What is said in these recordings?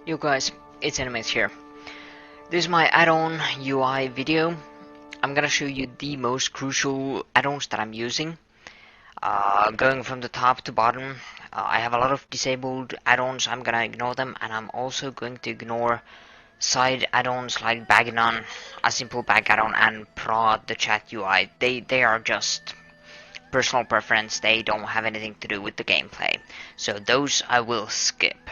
Yo guys, it's Enemies here. This is my add-on UI video. I'm gonna show you the most crucial add-ons that I'm using. Going from the top to bottom, I have a lot of disabled add-ons. I'm gonna ignore them, and I'm also going to ignore side add-ons like Bagnon, a simple bag add-on, and Prat, the chat UI. They are just personal preference. They don't have anything to do with the gameplay. So those I will skip.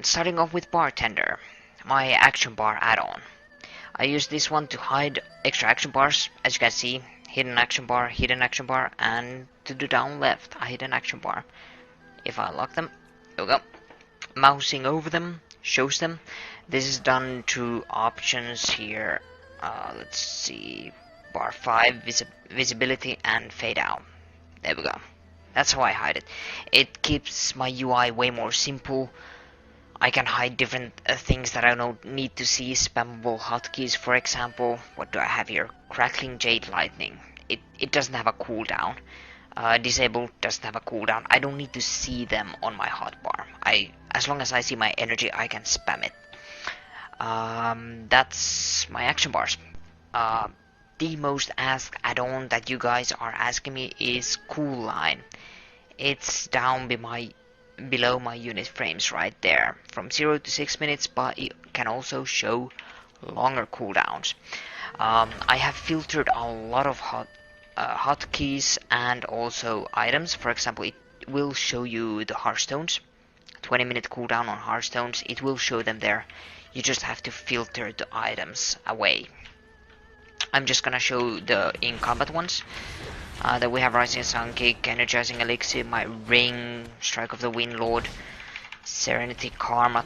Starting off with Bartender, my action bar add-on. I use this one to hide extra action bars. As you can see, hidden action bar, and to the down left, a hidden action bar. If I unlock them, there we go. Mousing over them shows them. This is done through options here. Let's see, bar 5, visibility and fade out. There we go. That's how I hide it. It keeps my UI way more simple. I can hide different things that I don't need to see. Spammable hotkeys, for example. What do I have here? Crackling Jade Lightning. It doesn't have a cooldown. Disabled doesn't have a cooldown. I don't need to see them on my hotbar. As long as I see my energy, I can spam it. That's my action bars. The most asked add-on that you guys are asking me is CoolLine. It's down below my unit frames right there, from 0 to 6 minutes, but it can also show longer cooldowns. I have filtered a lot of hotkeys and also items. For example, it will show you the Hearthstones, 20-minute cooldown on Hearthstones. It will show them there. You just have to filter the items away. I'm just gonna show the in combat ones. That we have Rising Sun Kick, Energizing Elixir, my Ring, Strike of the Wind Lord, Serenity Karma,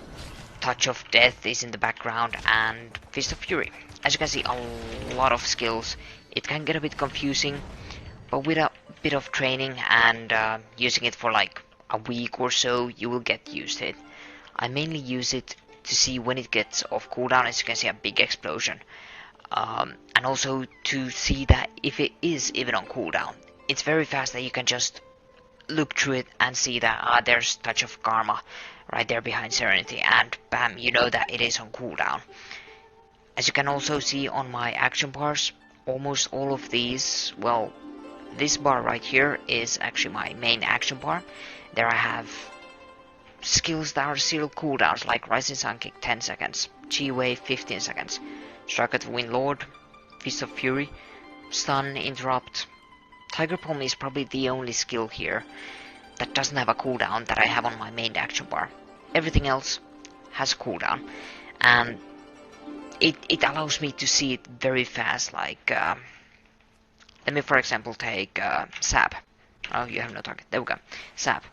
Touch of Death is in the background, and Fist of Fury. As you can see, a lot of skills. It can get a bit confusing, but with a bit of training and using it for like a week or so, you will get used to it. I mainly use it to see when it gets off cooldown. As you can see, a big explosion. And also to see that if it is even on cooldown, it's very fast that you can just look through it and see that there's Touch of Karma right there behind Serenity, and bam, you know that it is on cooldown. As you can also see on my action bars, almost all of these, well, this bar right here is actually my main action bar. There I have skills that are still cooldowns, like Rising Sun Kick 10 seconds, Chi Wave 15 seconds, Strike of the Wind Lord, Fist of Fury, Stun, Interrupt. Tiger Palm is probably the only skill here that doesn't have a cooldown that I have on my main action bar. Everything else has a cooldown, and it allows me to see it very fast. Like, let me for example take Sap. Oh, you have no target. There we go. Sap.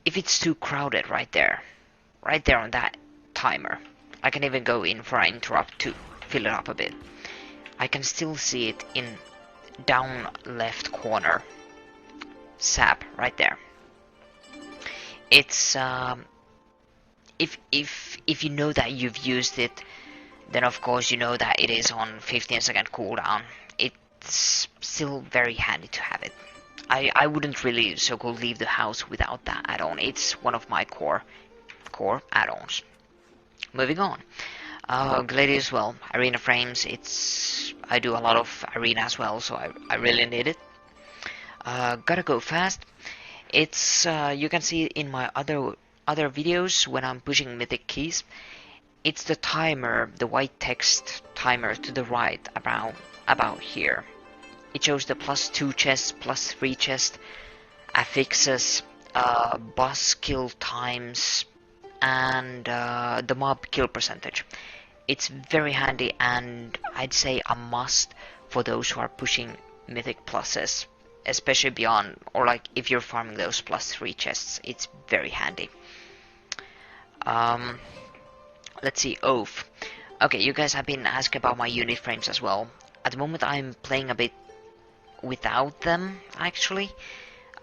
If it's too crowded right there on that timer, I can even go in for an interrupt to fill it up a bit. I can still see it in down left corner. Sap right there. It's if you know that you've used it, then of course you know that it is on 15-second cooldown. It's still very handy to have it. I wouldn't really so-called leave the house without that add-on. It's one of my core add-ons. Moving on. Gladius, well, arena frames, I do a lot of arena as well, so I really need it. GottaGoFast, it's, you can see in my other videos when I'm pushing mythic keys, it's the timer, the white text timer to the right about here. It shows the +2 chest, +3 chest, affixes, boss kill times, and the mob kill percentage. It's very handy, and I'd say a must for those who are pushing mythic pluses, especially beyond, or like if you're farming those +3 chests. It's very handy. Let's see, oUF. Okay, you guys have been asking about my unit frames as well. At the moment I'm playing a bit without them, actually.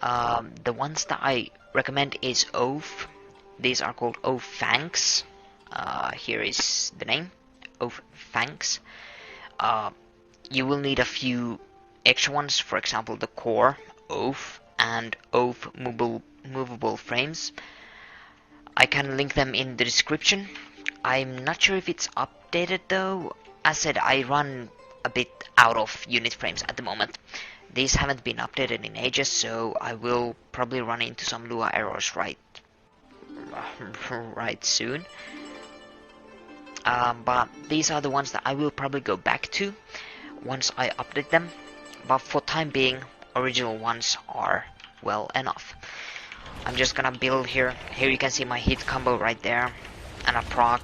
The ones that I recommend is oUF. These are called oUF-Phanx. Here is the name, oUF-Phanx. You will need a few extra ones, for example the core, oUF, and oUF movable frames. I can link them in the description. I'm not sure if it's updated though. As said, I run a bit out of unit frames at the moment. These haven't been updated in ages, so I will probably run into some Lua errors right soon. But these are the ones that I will probably go back to once I update them. But for time being, original ones are well enough. I'm just gonna build here. Here you can see my hit combo right there, and a proc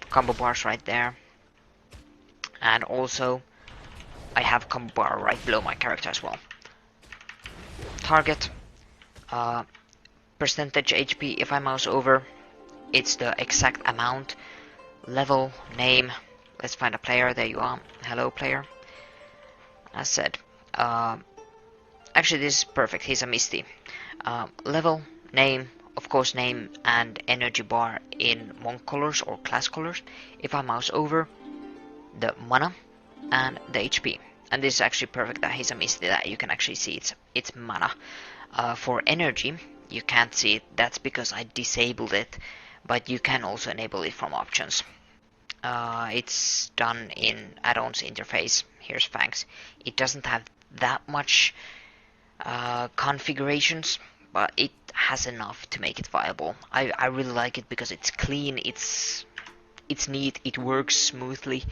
combo bars right there. And also, I have combo bar right below my character as well. Target, percentage HP if I mouse over, it's the exact amount. Level, name, let's find a player, there you are, hello player. As said, actually this is perfect, he's a Misty. Level, name, of course name and energy bar in monk colors or class colors. If I mouse over, the mana and the HP. And this is actually perfect that he's a Misty, that you can actually see it's mana. For energy, you can't see it, that's because I disabled it, but you can also enable it from options. It's done in addons interface. Here's Phanx. It doesn't have that much configurations, but it has enough to make it viable. I really like it because it's clean, it's neat, it works smoothly.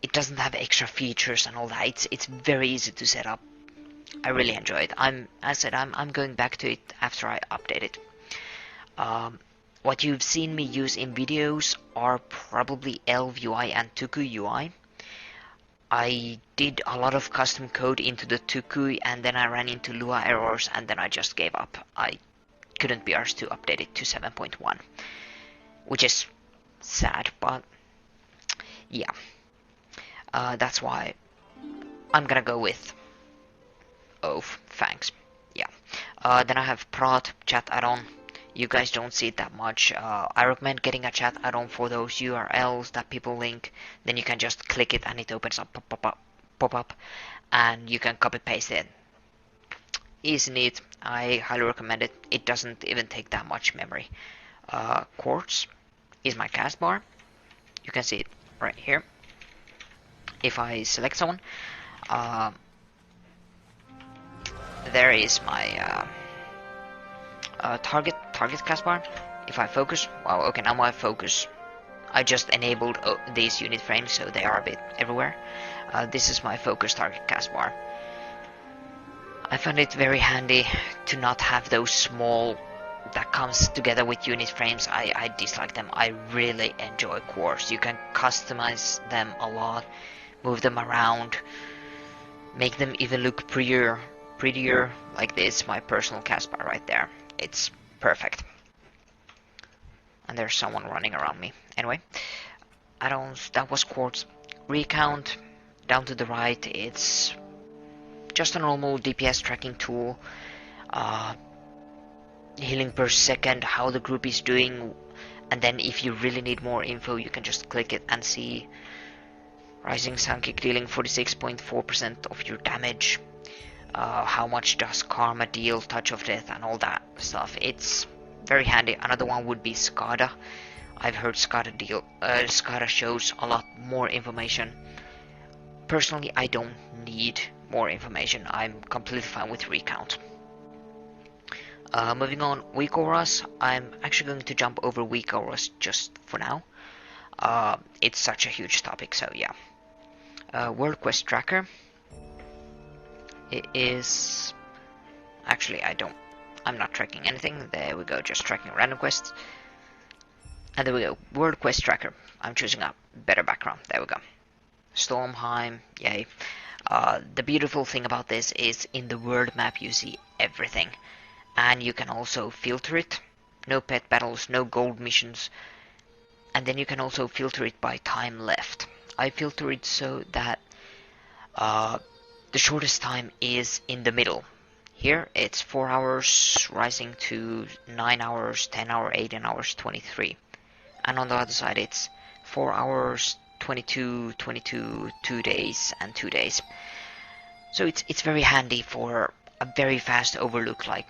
It doesn't have extra features and all that. It's very easy to set up. I really enjoy it. I'm going back to it after I update it. What you've seen me use in videos are probably Elf UI and Tuku UI. I did a lot of custom code into the Tuku and then I ran into Lua errors and then I just gave up. I couldn't be arsed to update it to 7.1, which is sad, but yeah. That's why I'm gonna go with oUF-Phanx. Yeah. Then I have Prat, chat add-on. You guys don't see it that much. I recommend getting a chat add-on for those URLs that people link. Then you can just click it and it opens up pop up, and you can copy paste it. Easy neat. I highly recommend it. It doesn't even take that much memory. Quartz is my castbar. You can see it right here. If I select someone, there is my target castbar. If I focus, wow, okay, now my focus, I just enabled these unit frames so they are a bit everywhere. This is my focus target castbar. I find it very handy to not have those small that comes together with unit frames. I dislike them. I really enjoy Quartz. You can customize them a lot, move them around, make them even look prettier. Like this, my personal castbar right there. It's perfect. And there's someone running around me. Anyway, addons, that was Quartz. Recount, down to the right, it's just a normal DPS tracking tool. Healing per second, how the group is doing, and then if you really need more info, you can just click it and see Rising Sun Kick dealing 46.4% of your damage. How much does Karma deal, Touch of Death, and all that stuff. It's very handy. Another one would be Skada. I've heard Skada shows a lot more information. Personally, I don't need more information. I'm completely fine with Recount. Moving on, WeakAuras. I'm actually going to jump over WeakAuras just for now. It's such a huge topic, so yeah. World Quest Tracker. It is... Actually, I'm not tracking anything. There we go, just tracking random quests. And there we go, World Quest Tracker. I'm choosing a better background. There we go. Stormheim, yay. The beautiful thing about this is in the world map you see everything. And you can also filter it. No pet battles, no gold missions. And then you can also filter it by time left. I filter it so that the shortest time is in the middle. Here it's 4 hours rising to 9 hours, 10 hours, 18 hours, 23. And on the other side it's 4 hours, 22, 2 days, and 2 days. So it's very handy for a very fast overlook, like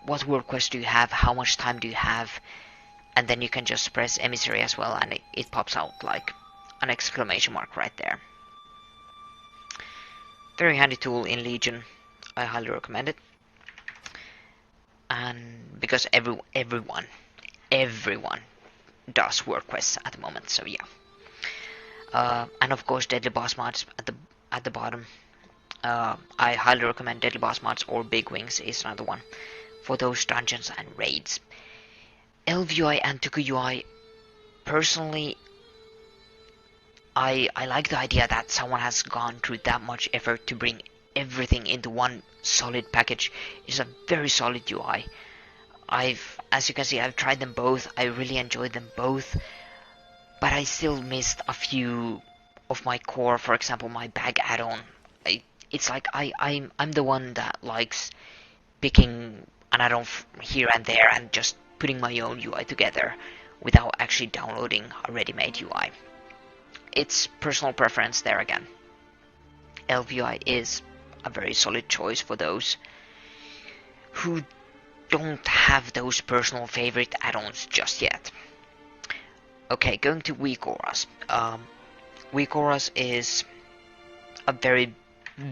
what world quest do you have, how much time do you have, and then you can just press emissary as well, and it pops out like an exclamation mark right there. Very handy tool in Legion. I highly recommend it. And because everyone does work quests at the moment, so yeah. And of course, deadly boss mods at the bottom. I highly recommend deadly boss mods, or big wings is another one for those dungeons and raids. LVUI and Tuku UI, personally, I like the idea that someone has gone through that much effort to bring everything into one solid package. It's a very solid UI. As you can see, I've tried them both. I really enjoyed them both, but I still missed a few of my core. For example, my bag add-on. It's like I'm the one that likes picking an add-on here and there and just putting my own UI together without actually downloading a ready-made UI. It's personal preference there again. LVI is a very solid choice for those who don't have those personal favorite add-ons just yet. Okay, going to WeakAuras. WeakAuras is a very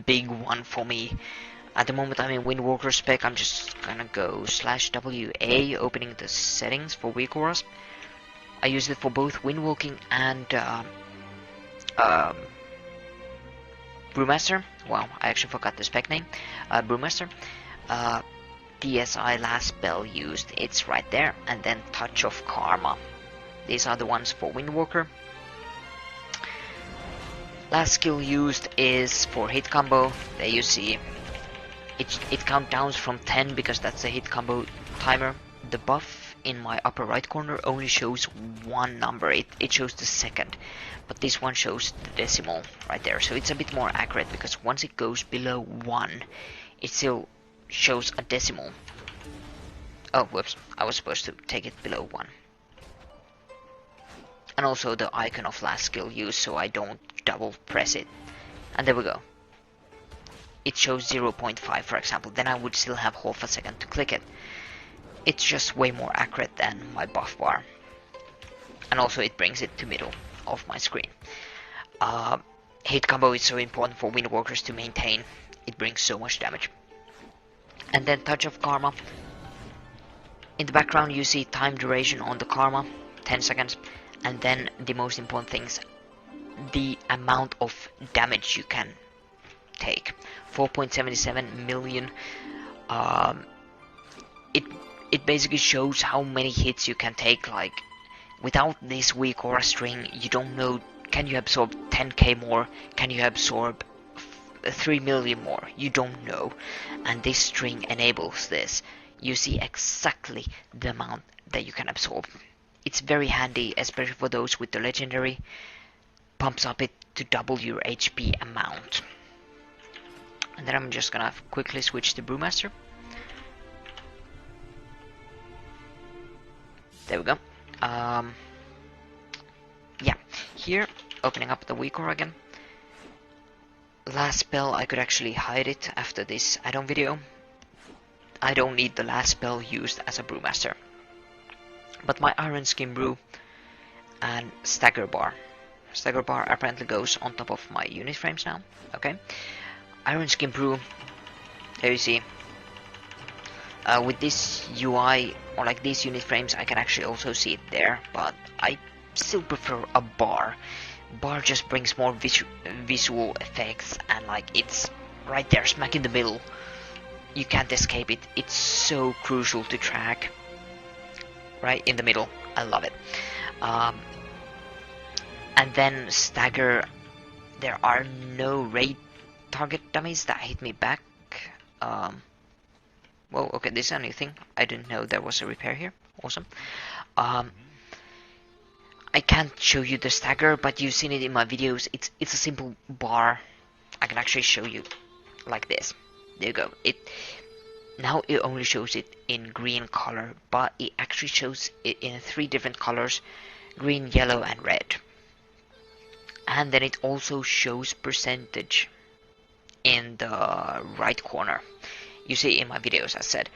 big one for me. At the moment I'm in Windwalker spec. I'm just gonna go /WA, opening the settings for WeakAuras. I use it for both Windwalking and Brewmaster. Wow, I actually forgot the spec name. Brewmaster. DSI last spell used, it's right there, and then Touch of Karma. These are the ones for Windwalker. Last skill used is for hit combo. There you see it countdowns from 10 because that's a hit combo timer. The buff in my upper right corner only shows one number. It shows the second, but this one shows the decimal right there, so it's a bit more accurate because once it goes below 1 it still shows a decimal. Oh whoops, I was supposed to take it below 1. And also the icon of last skill use, so I don't double press it. And there we go. It shows 0.5 for example, then I would still have half a second to click it. It's just way more accurate than my buff bar. And also it brings it to middle of my screen. Hit combo is so important for Windwalkers to maintain. It brings so much damage. And then Touch of Karma. In the background you see time duration on the Karma, 10 seconds. And then the most important things, the amount of damage you can take. 4.77 million. It basically shows how many hits you can take. Like, without this WeakAura string, you don't know, can you absorb 10k more? Can you absorb 3 million more? You don't know. And this string enables this. You see exactly the amount that you can absorb. It's very handy, especially for those with the legendary. Pumps up it to double your HP amount. And then I'm just gonna quickly switch to Brewmaster. There we go. Yeah, here, opening up the WeakAura again. Last spell, I could actually hide it after this add-on video. I don't need the last spell used as a Brewmaster. But my Iron Skin Brew and Stagger Bar. Stagger Bar apparently goes on top of my unit frames now. Okay. Iron Skin Brew, there you see. With this UI, or like these unit frames, I can actually also see it there, but I still prefer a bar. Bar just brings more visual effects, and like it's right there, smack in the middle. You can't escape it. It's so crucial to track. Right in the middle. I love it. And then Stagger, there are no raid target dummies that hit me back. Well, okay, this is a new thing. I didn't know there was a repair here. Awesome. I can't show you the Stagger, but you've seen it in my videos. It's a simple bar. I can actually show you like this. There you go. Now it only shows it in green color, but it actually shows it in 3 different colors: green, yellow, and red. And then it also shows percentage in the right corner. You see in my videos, I said,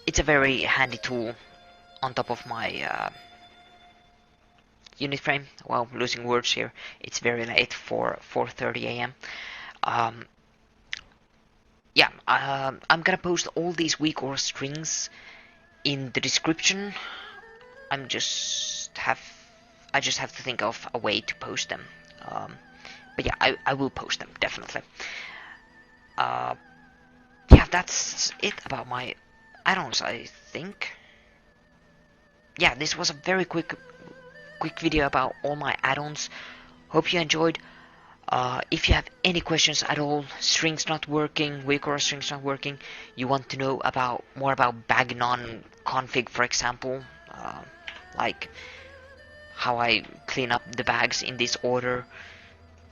it's a very handy tool on top of my unit frame. Well, losing words here. It's very late for 4:30 a.m. Um, yeah, I'm gonna post all these WeakAura strings in the description. I just have to think of a way to post them. But yeah, I will post them definitely. Yeah, that's it about my addons, I think. Yeah, this was a very quick video about all my addons. Hope you enjoyed. If you have any questions at all, strings not working, WeakAura strings not working, you want to know about more about Bagnon config, for example, like how I clean up the bags in this order,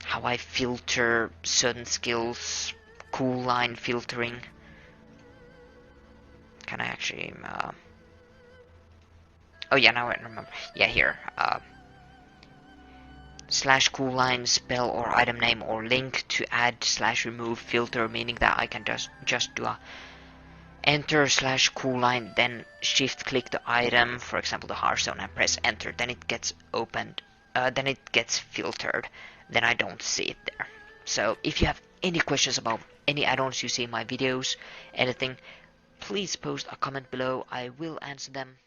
how I filter certain skills, CoolLine filtering. Can I actually? Oh yeah, now I remember. Yeah, here. Slash CoolLine spell or item name or link to add slash remove filter, meaning that I can just do a enter slash CoolLine, then shift click the item, for example the Hearthstone, and press enter. Then it gets opened. Then it gets filtered. Then I don't see it there. So if you have any questions about any add-ons you see in my videos, anything, please post a comment below. I will answer them.